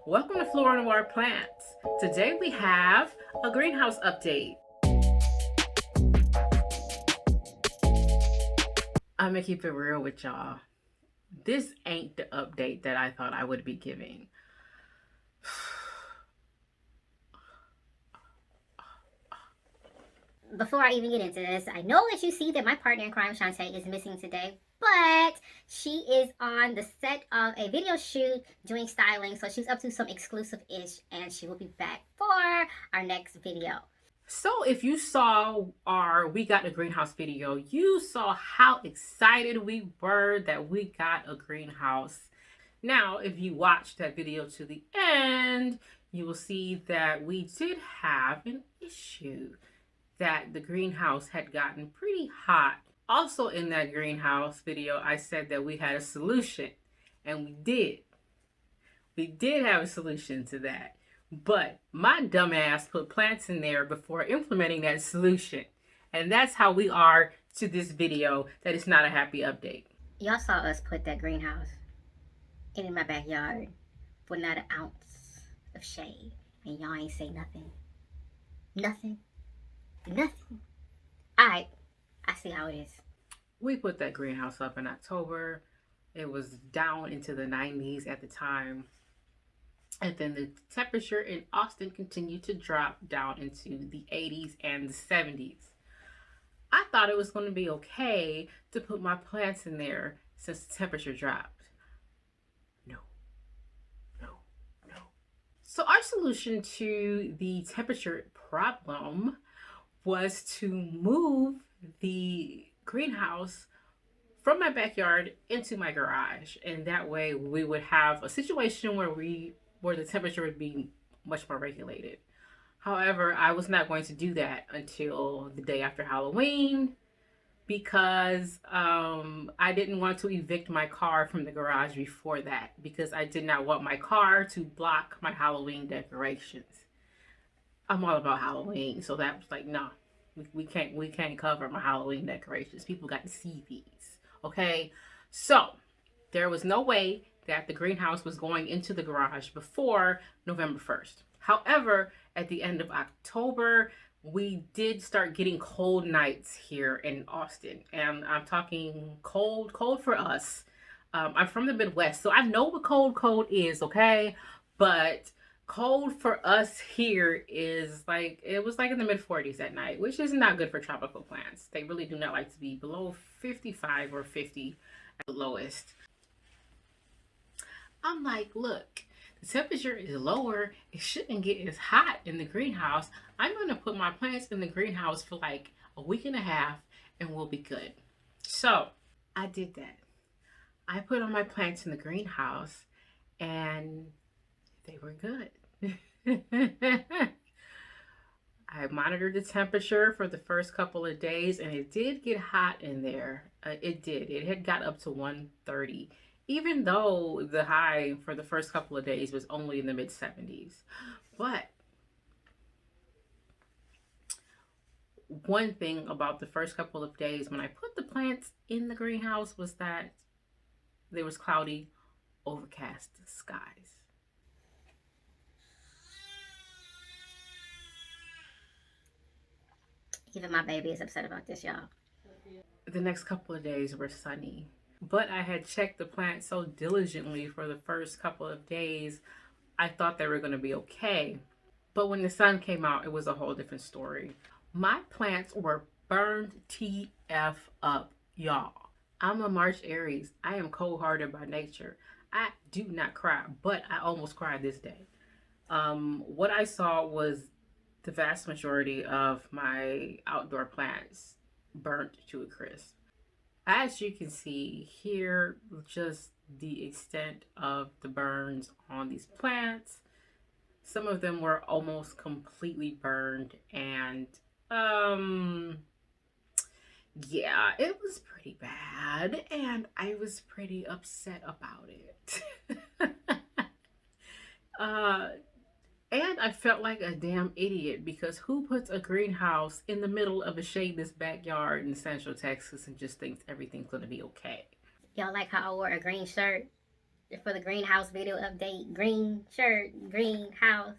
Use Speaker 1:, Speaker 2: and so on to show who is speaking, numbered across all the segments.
Speaker 1: Welcome to Flora Noir Plants. Today we have a greenhouse update. I'm gonna keep it real with y'all. This ain't the update that I thought I would be giving.
Speaker 2: Before I even get into this, I know that you see that my partner in crime, Shantae, is missing today, but she is on the set of a video shoot doing styling, so she's up to some exclusive-ish, and she will be back for our next video.
Speaker 1: So if you saw our We Got a Greenhouse video, you saw how excited we were that we got a greenhouse. Now, if you watched that video to the end, you will see that we did have an issue, that the greenhouse had gotten pretty hot. Also in that greenhouse video, I said that we had a solution, and we did. We did have a solution to that. But my dumbass put plants in there before implementing that solution. And that's how we are to this video that it's not a happy update.
Speaker 2: Y'all saw us put that greenhouse in my backyard for not an ounce of shade, and y'all ain't say nothing. Nothing. Alright, I see how it is.
Speaker 1: We put that greenhouse up in October. It was down into the 90s at the time. And then the temperature in Austin continued to drop down into the 80s and the 70s. I thought it was going to be okay to put my plants in there since the temperature dropped. No. So our solution to the temperature problem was to move the greenhouse from my backyard into my garage. And that way we would have a situation where the temperature would be much more regulated. However, I was not going to do that until the day after Halloween because I didn't want to evict my car from the garage before that, because I did not want my car to block my Halloween decorations. I'm all about Halloween, so that was like, no, we can't cover my Halloween decorations. People got to see these, okay? So there was no way that the greenhouse was going into the garage before November 1st. However, at the end of October, we did start getting cold nights here in Austin. And I'm talking cold for us. I'm from the Midwest, so I know what cold is, okay? But cold for us here is like, it was like in the mid 40s at night, which is not good for tropical plants. They really do not like to be below 55 or 50 at the lowest. I'm like, look, the temperature is lower. It shouldn't get as hot in the greenhouse. I'm going to put my plants in the greenhouse for like a week and a half and we'll be good. So I did that. I put all my plants in the greenhouse and they were good. I monitored the temperature for the first couple of days and it did get hot in there. It did. It had got up to 130. Even though the high for the first couple of days was only in the mid 70s. But one thing about the first couple of days when I put the plants in the greenhouse was that there was cloudy, overcast skies.
Speaker 2: Even my baby is upset about this, y'all.
Speaker 1: The next couple of days were sunny. But I had checked the plants so diligently for the first couple of days, I thought they were going to be okay. But when the sun came out, it was a whole different story. My plants were burned TF up, y'all. I'm a March Aries. I am cold-hearted by nature. I do not cry, but I almost cried this day. What I saw was the vast majority of my outdoor plants burnt to a crisp. As you can see here, just the extent of the burns on these plants. Some of them were almost completely burned, and yeah, it was pretty bad, and I was pretty upset about it. And I felt like a damn idiot, because who puts a greenhouse in the middle of a shadeless backyard in Central Texas and just thinks everything's going to be okay?
Speaker 2: Y'all like how I wore a green shirt for the greenhouse video update. Green shirt, greenhouse.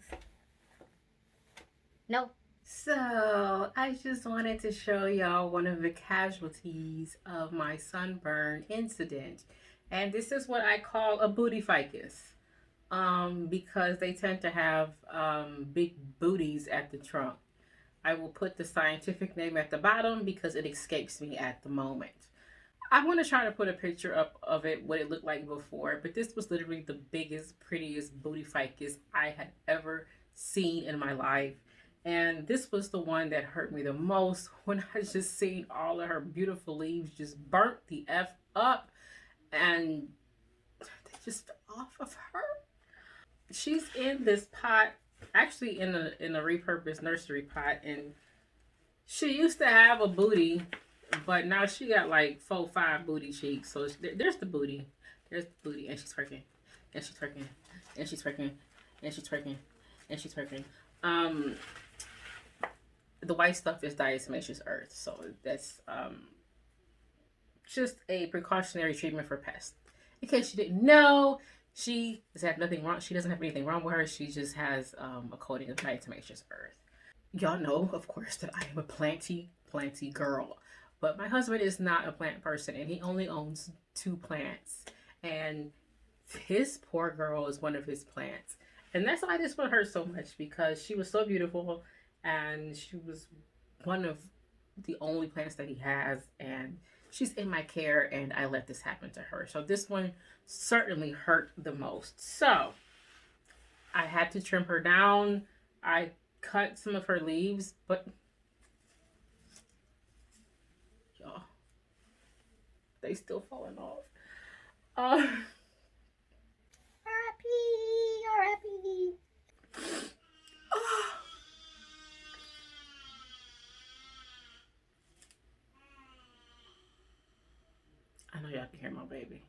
Speaker 2: No.
Speaker 1: So, I just wanted to show y'all one of the casualties of my sunburn incident. And this is what I call a booty ficus. Because they tend to have big booties at the trunk. I will put the scientific name at the bottom because it escapes me at the moment. I'm going to try to put a picture up of it, what it looked like before, but this was literally the biggest, prettiest booty ficus I had ever seen in my life. And this was the one that hurt me the most when I just seen all of her beautiful leaves just burnt the F up and they just fell off of her. She's in this pot, actually in a repurposed nursery pot, and she used to have a booty, but now she got like 4, 5 booty cheeks. So there's the booty, there's the booty, and she's twerking, and she's twerking, and she's twerking, and she's twerking, and she's twerking. The white stuff is diatomaceous earth, so that's just a precautionary treatment for pests. In case you didn't know, she has had nothing wrong. She doesn't have anything wrong with her. She just has a coating of diatomaceous earth. Y'all know, of course, that I am a planty girl. But my husband is not a plant person, and he only owns 2 plants. And his poor girl is one of his plants. And that's why this one hurt so much, because she was so beautiful, and she was one of the only plants that he has, and she's in my care, and I let this happen to her. So this one certainly hurt the most. So I had to trim her down. I cut some of her leaves, but y'all, they still falling off.
Speaker 2: R.I.P. R.I.P.
Speaker 1: I know y'all can hear my baby.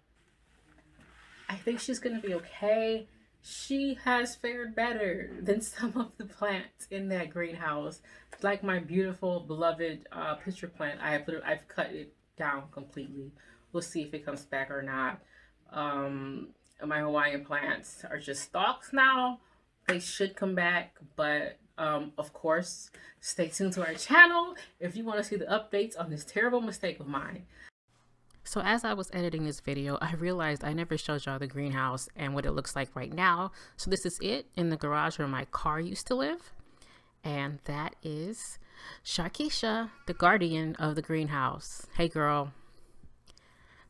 Speaker 1: I think she's gonna be okay. She has fared better than some of the plants in that greenhouse. Like my beautiful, beloved pitcher plant, I've cut it down completely. We'll see if it comes back or not. My Hawaiian plants are just stalks now. They should come back, but of course, stay tuned to our channel if you want to see the updates on this terrible mistake of mine. So as I was editing this video, I realized I never showed y'all the greenhouse and what it looks like right now. So this is it in the garage where my car used to live. And that is Sharkeisha, the guardian of the greenhouse. Hey girl.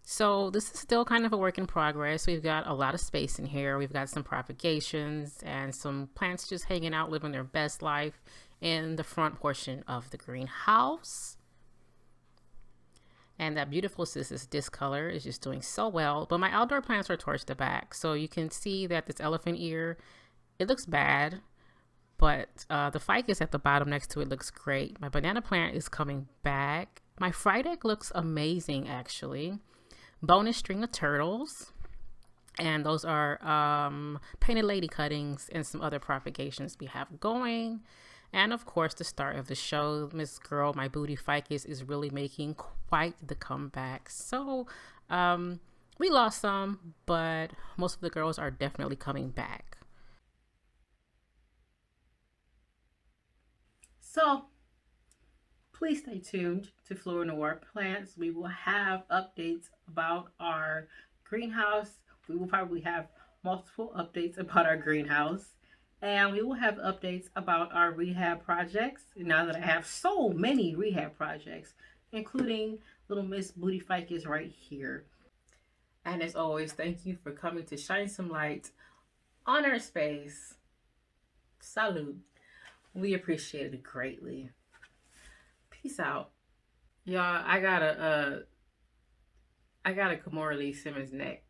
Speaker 1: So this is still kind of a work in progress. We've got a lot of space in here. We've got some propagations and some plants just hanging out, living their best life in the front portion of the greenhouse. And that beautiful cissus discolor is just doing so well. But my outdoor plants are towards the back. So you can see that this elephant ear, it looks bad. But the ficus at the bottom next to it looks great. My banana plant is coming back. My frydek looks amazing, actually. Bonus string of turtles. And those are painted lady cuttings and some other propagations we have going. And of course, the start of the show, Miss Girl, my booty ficus is really making quite the comeback. So we lost some, but most of the girls are definitely coming back. So please stay tuned to Flora Noir Plants. We will have updates about our greenhouse. We will probably have multiple updates about our greenhouse. And we will have updates about our rehab projects. Now that I have so many rehab projects, including little Miss Booty Ficus right here. And as always, thank you for coming to shine some light on our space. Salute. We appreciate it greatly. Peace out. Y'all, I got a Kimora Lee Simmons neck.